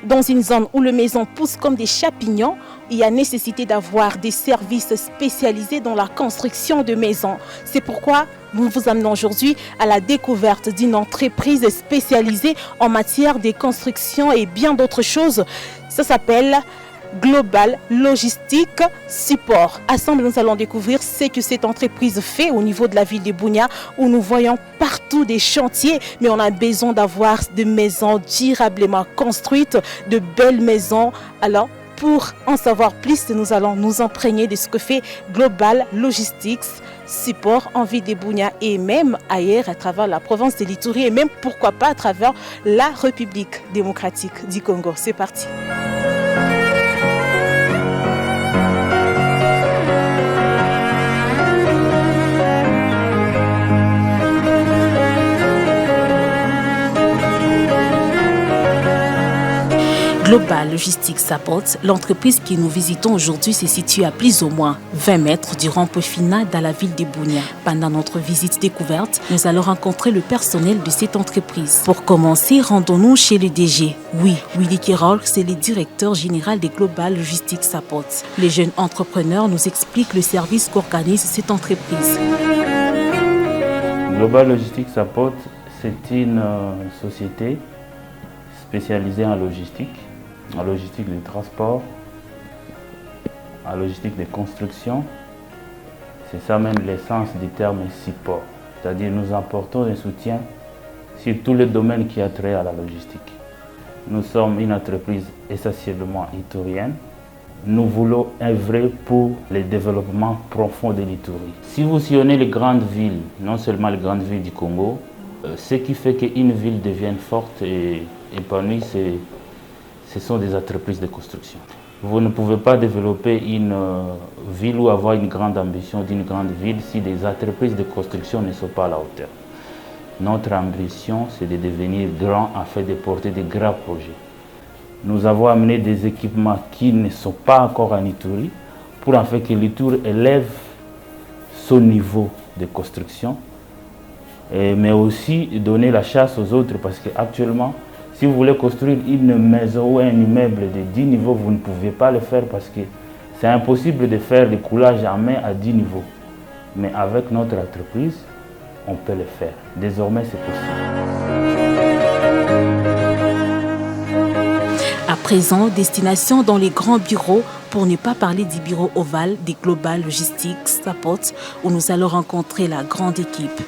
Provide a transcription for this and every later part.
Dans une zone où les maisons poussent comme des champignons, il y a nécessité d'avoir des services spécialisés dans la construction de maisons. C'est pourquoi nous vous amenons aujourd'hui à la découverte d'une entreprise spécialisée en matière de construction et bien d'autres choses. Ça s'appelle Global Logistic Support. Ensemble, nous allons découvrir ce que cette entreprise fait au niveau de la ville de Bunia, où nous voyons partout des chantiers, mais on a besoin d'avoir des maisons durablement construites, de belles maisons. Alors, pour en savoir plus, nous allons nous imprégner de ce que fait Global Logistics Support en ville de Bunia et même ailleurs à travers la province de l'Ituri et même pourquoi pas à travers la République démocratique du Congo. C'est parti. Global Logistics Support, l'entreprise que nous visitons aujourd'hui se situe à plus ou moins 20 mètres du rond-point final dans la ville de Bunia. Pendant notre visite découverte, nous allons rencontrer le personnel de cette entreprise. Pour commencer, rendons-nous chez le DG. Oui, Willy Kirol, c'est le directeur général de Global Logistics Support. Les jeunes entrepreneurs nous expliquent le service qu'organise cette entreprise. Global Logistics Support, c'est une société spécialisée en logistique de transport, en logistique de construction. C'est ça même l'essence du terme support. C'est-à-dire nous apportons un soutien sur tous les domaines qui ont trait à la logistique. Nous sommes une entreprise essentiellement iturienne. Nous voulons œuvrer pour le développement profond de l'Ituri. Si vous sillonnez les grandes villes, non seulement les grandes villes du Congo, ce qui fait qu'une ville devienne forte et épanouie, ce sont des entreprises de construction. Vous ne pouvez pas développer une ville ou avoir une grande ambition d'une grande ville si des entreprises de construction ne sont pas à la hauteur. Notre ambition, c'est de devenir grand afin de porter de grands projets. Nous avons amené des équipements qui ne sont pas encore en Ituri pour en fait que l'Ituri élève son niveau de construction, mais aussi donner la chasse aux autres parce qu'actuellement, si vous voulez construire une maison ou un immeuble de 10 niveaux, vous ne pouvez pas le faire parce que c'est impossible de faire le coulage en main à 10 niveaux. Mais avec notre entreprise, on peut le faire. Désormais, c'est possible. À présent, destination dans les grands bureaux, pour ne pas parler du bureau ovale des Global Logistics Support, où nous allons rencontrer la grande équipe.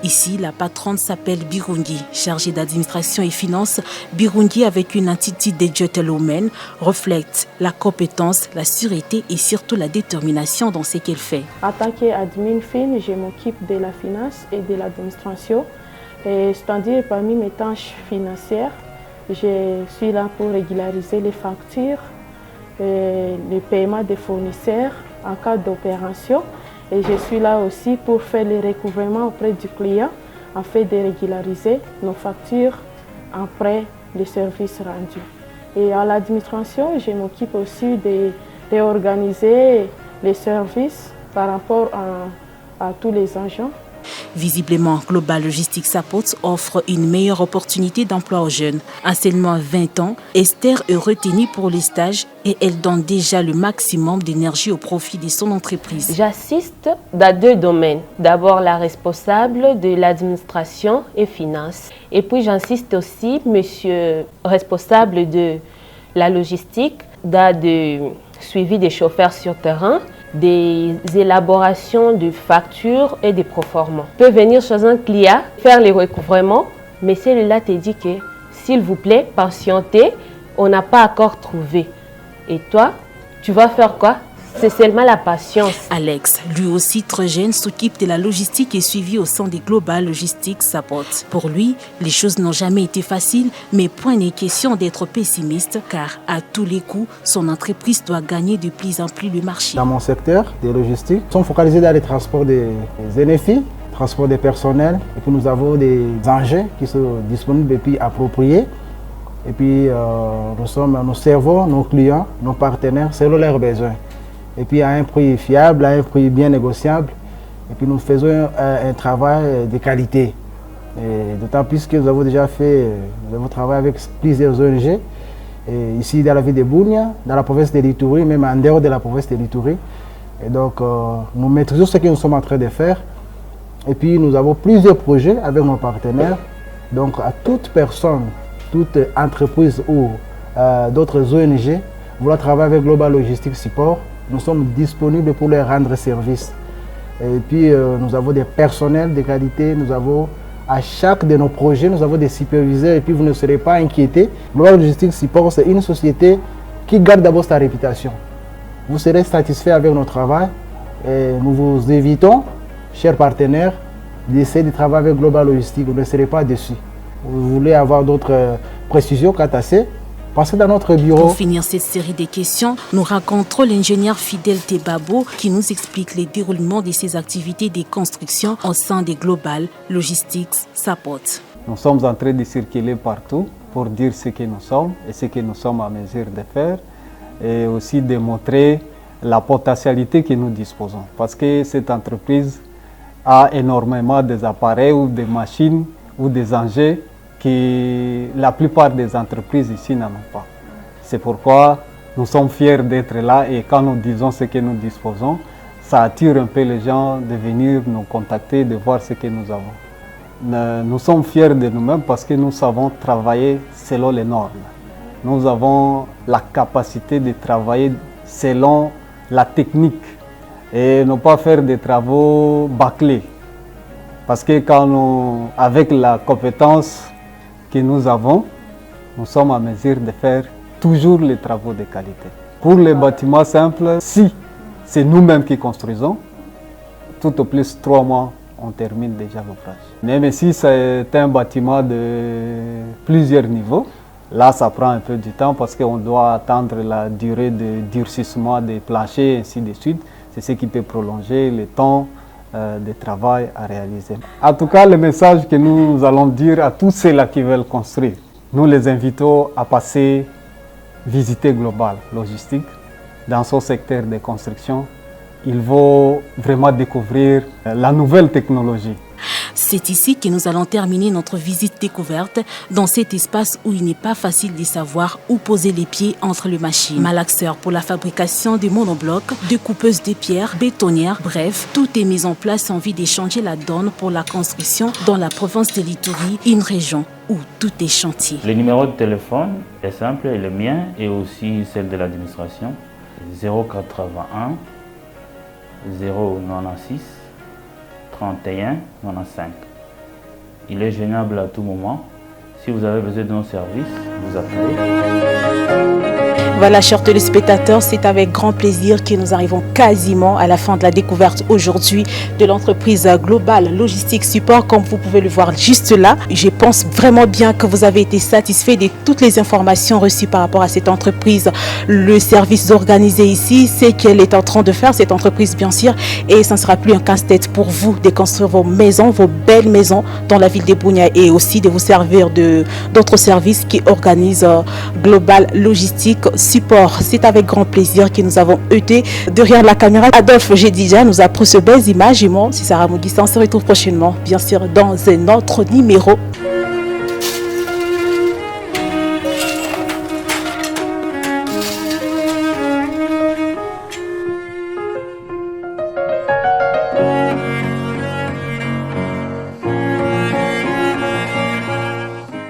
Ici, la patronne s'appelle Birungi, chargée d'administration et finances. Birungi, avec une attitude de gentlewoman, reflète la compétence, la sûreté et surtout la détermination dans ce qu'elle fait. En tant qu'admin fin, je m'occupe de la finance et de l'administration. C'est-à-dire, parmi mes tâches financières, je suis là pour régulariser les factures, le paiement des fournisseurs en cas d'opération. Et je suis là aussi pour faire les recouvrements auprès du client afin de régulariser nos factures après les services rendus. Et à l'administration, je m'occupe aussi de réorganiser les services par rapport à tous les agents. Visiblement, Global Logistics Support offre une meilleure opportunité d'emploi aux jeunes. À seulement 20 ans, Esther est retenue pour les stages et elle donne déjà le maximum d'énergie au profit de son entreprise. J'assiste dans 2 domaines. D'abord, la responsable de l'administration et finances. Et puis, j'assiste aussi monsieur responsable de la logistique dans le suivi des chauffeurs sur terrain, des élaborations de factures et des proformas. Tu peux venir chez un client, faire les recouvrements, mais celui-là te dit que, s'il vous plaît, patientez, on n'a pas encore trouvé. Et toi, tu vas faire quoi? C'est seulement la patience. Alex, lui aussi très jeune, s'occupe de la logistique et suivi au sein des Global Logistics Support. Pour lui, les choses n'ont jamais été faciles, mais point n'est question d'être pessimiste, car à tous les coups, son entreprise doit gagner de plus en plus le marché. Dans mon secteur des logistiques, nous sommes focalisés dans les transports des NFI, transport des personnels, et puis nous avons des engins qui sont disponibles et puis appropriés Et puis, nous servons nos clients, nos partenaires, selon leurs besoins. Et puis, à un prix fiable, à un prix bien négociable. Et puis, nous faisons un travail de qualité. D'autant plus que nous avons déjà travaillé avec plusieurs ONG. Et ici, dans la ville de Bunia, dans la province de l'Ituri, même en dehors de la province de l'Ituri. Et donc, nous maîtrisons ce que nous sommes en train de faire. Et puis, nous avons plusieurs projets avec nos partenaires. Donc, à toute personne, toute entreprise ou d'autres ONG voulant travailler avec Global Logistic Support, nous sommes disponibles pour leur rendre service. Et puis, nous avons des personnels de qualité, nous avons à chaque de nos projets, nous avons des superviseurs et puis vous ne serez pas inquiétés. Global Logistic Support, c'est une société qui garde d'abord sa réputation. Vous serez satisfait avec notre travail et nous vous invitons, chers partenaires, d'essayer de travailler avec Global Logistic. Vous ne serez pas déçus. Vous voulez avoir d'autres précisions quant à ça, passez dans notre bureau. Pour finir cette série de questions, nous rencontrons l'ingénieur Fidèle Tebabo qui nous explique le déroulement de ses activités de construction au sein de Global Logistics Support. Nous sommes en train de circuler partout pour dire ce que nous sommes et ce que nous sommes en mesure de faire et aussi de montrer la potentialité que nous disposons. Parce que cette entreprise a énormément des appareils ou des machines ou des engins que la plupart des entreprises ici n'en ont pas. C'est pourquoi nous sommes fiers d'être là et quand nous disons ce que nous disposons, ça attire un peu les gens de venir nous contacter, de voir ce que nous avons. Nous sommes fiers de nous-mêmes parce que nous savons travailler selon les normes. Nous avons la capacité de travailler selon la technique et ne pas faire des travaux bâclés. Parce que avec la compétence que nous avons, nous sommes en mesure de faire toujours les travaux de qualité. Pour les bâtiments simples, si c'est nous-mêmes qui construisons, tout au plus 3 mois, on termine déjà l'ouvrage. Même si c'est un bâtiment de plusieurs niveaux, là ça prend un peu du temps parce qu'on doit attendre la durée de durcissement des planchers et ainsi de suite. C'est ce qui peut prolonger le temps de travail à réaliser. En tout cas, le message que nous allons dire à tous ceux-là qui veulent construire, nous les invitons à passer visiter Global Logistic dans son secteur de construction. Ils vont vraiment découvrir la nouvelle technologie. C'est ici que nous allons terminer notre visite découverte dans cet espace où il n'est pas facile de savoir où poser les pieds entre les machines. Malaxeur pour la fabrication de monoblocs, de coupeuses de pierres, bétonnières, bref, tout est mis en place en vue de changer la donne pour la construction dans la province de l'Ituri, une région où tout est chantier. Le numéro de téléphone est simple, et le mien et aussi celle de l'administration, 081 096 31 95. Il est joignable à tout moment. Si vous avez besoin de nos services, vous appelez. Voilà, chers téléspectateurs, c'est avec grand plaisir que nous arrivons quasiment à la fin de la découverte aujourd'hui de l'entreprise Global Logistic Support. Comme vous pouvez le voir juste là, je pense vraiment bien que vous avez été satisfait de toutes les informations reçues par rapport à cette entreprise. Le service organisé ici, c'est qu'elle est en train de faire, cette entreprise bien sûr, et ça ne sera plus un casse-tête pour vous de construire vos maisons, vos belles maisons dans la ville de Bunia et aussi de vous servir d'autres services qui organisent Global Logistic Support. C'est avec grand plaisir que nous avons été derrière la caméra. Adolphe Jedidja nous a pris ce belles images et moi, c'est Sarah Mougissa. On se retrouve prochainement, bien sûr, dans un autre numéro.